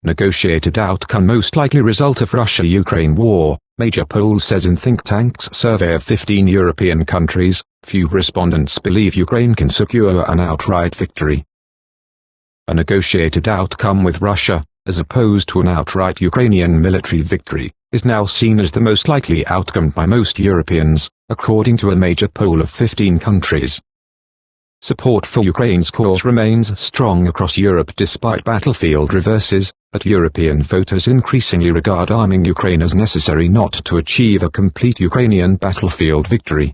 Negotiated outcome most likely result of Russia-Ukraine war, major poll says in Thinktank's survey of 15 European countries, few respondents believe Ukraine can secure an outright victory. A negotiated outcome with Russia, as opposed to an outright Ukrainian military victory, is now seen as the most likely outcome by most Europeans, according to a major poll of 15 countries. Support for Ukraine's cause remains strong across Europe despite battlefield reverses, but European voters increasingly regard arming Ukraine as necessary not to achieve a complete Ukrainian battlefield victory,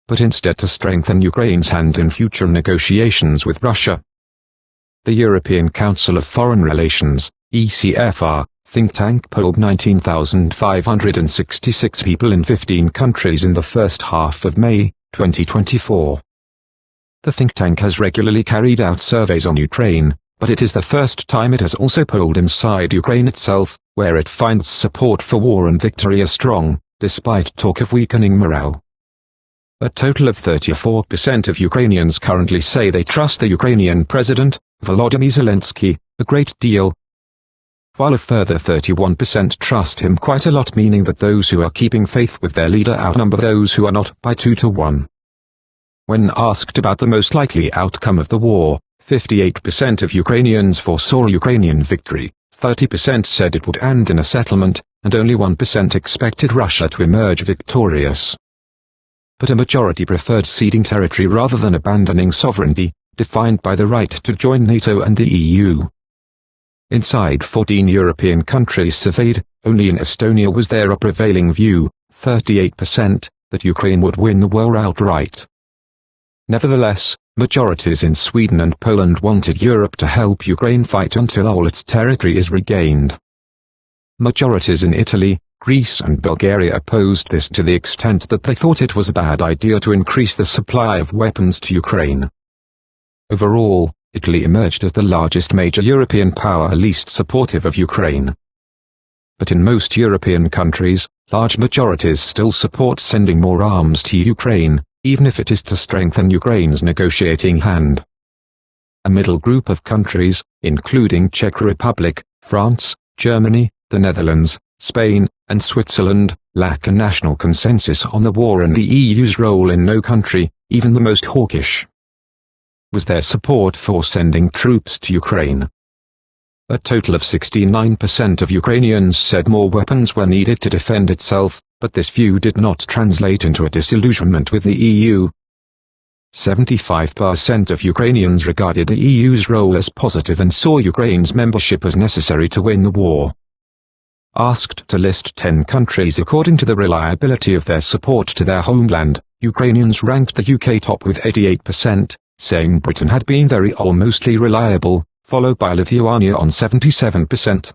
but instead to strengthen Ukraine's hand in future negotiations with Russia. The European Council of Foreign Relations, ECFR, think tank polled 19,566 people in 15 countries in the first half of May, 2024. The think tank has regularly carried out surveys on Ukraine, but it is the first time it has also polled inside Ukraine itself, where it finds support for war and victory is strong, despite talk of weakening morale. A total of 34% of Ukrainians currently say they trust the Ukrainian President, Volodymyr Zelensky, a great deal, while a further 31% trust him quite a lot, meaning that those who are keeping faith with their leader outnumber those who are not by 2 to 1. When asked about the most likely outcome of the war, 58% of Ukrainians foresaw Ukrainian victory, 30% said it would end in a settlement, and only 1% expected Russia to emerge victorious. But a majority preferred ceding territory rather than abandoning sovereignty, defined by the right to join NATO and the EU. Inside 14 European countries surveyed, only in Estonia was there a prevailing view, 38%, that Ukraine would win the war outright. Nevertheless, majorities in Sweden and Poland wanted Europe to help Ukraine fight until all its territory is regained. Majorities in Italy, Greece and Bulgaria opposed this to the extent that they thought it was a bad idea to increase the supply of weapons to Ukraine. Overall, Italy emerged as the largest major European power least supportive of Ukraine. But in most European countries, large majorities still support sending more arms to Ukraine, even if it is to strengthen Ukraine's negotiating hand. A middle group of countries, including Czech Republic, France, Germany, the Netherlands, Spain, and Switzerland, lack a national consensus on the war and the EU's role. In no country, even the most hawkish, was there support for sending troops to Ukraine. A total of 69% of Ukrainians said more weapons were needed to defend itself, but this view did not translate into a disillusionment with the EU. 75% of Ukrainians regarded the EU's role as positive and saw Ukraine's membership as necessary to win the war. Asked to list 10 countries according to the reliability of their support to their homeland, Ukrainians ranked the UK top with 88%, saying Britain had been very or mostly reliable, followed by Lithuania on 77%.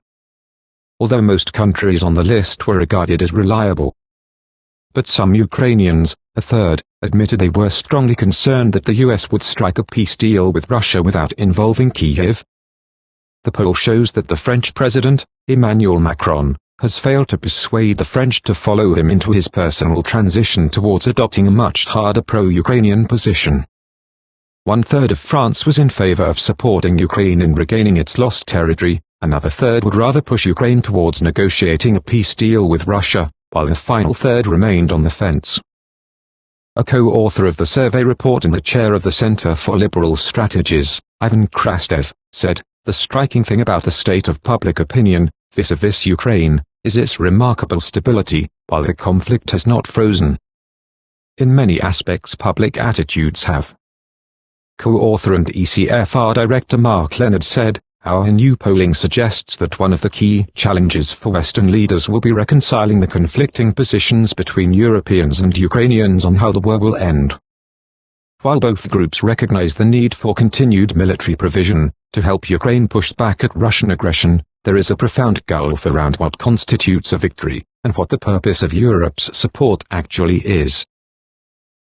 Although most countries on the list were regarded as reliable. But some Ukrainians, a third, admitted they were strongly concerned that the US would strike a peace deal with Russia without involving Kyiv. The poll shows that the French president, Emmanuel Macron, has failed to persuade the French to follow him into his personal transition towards adopting a much harder pro-Ukrainian position. One-third of France was in favor of supporting Ukraine in regaining its lost territory, another third would rather push Ukraine towards negotiating a peace deal with Russia, while the final third remained on the fence. A co-author of the survey report and the chair of the Center for Liberal Strategies, Ivan Krastev, said, "The striking thing about the state of public opinion, vis-a-vis Ukraine, is its remarkable stability, while the conflict has not frozen. In many aspects public attitudes have." Co-author and ECFR Director Mark Leonard said, "Our new polling suggests that one of the key challenges for Western leaders will be reconciling the conflicting positions between Europeans and Ukrainians on how the war will end." While both groups recognize the need for continued military provision to help Ukraine push back at Russian aggression, there is a profound gulf around what constitutes a victory, and what the purpose of Europe's support actually is.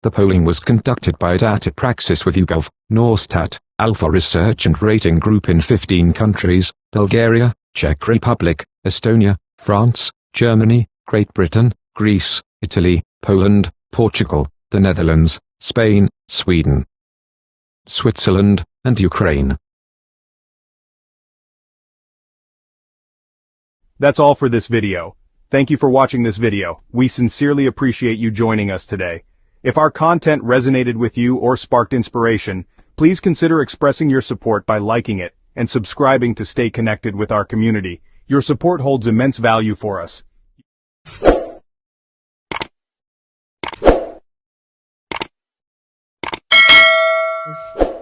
The polling was conducted by Data Praxis with YouGov, Norstat, Alpha Research and Rating Group in 15 countries, Bulgaria, Czech Republic, Estonia, France, Germany, Great Britain, Greece, Italy, Poland, Portugal, the Netherlands, Spain, Sweden, Switzerland, and Ukraine. That's all for this video. Thank you for watching this video. We sincerely appreciate you joining us today. If our content resonated with you or sparked inspiration, please consider expressing your support by liking it and subscribing to stay connected with our community. Your support holds immense value for us. Yes.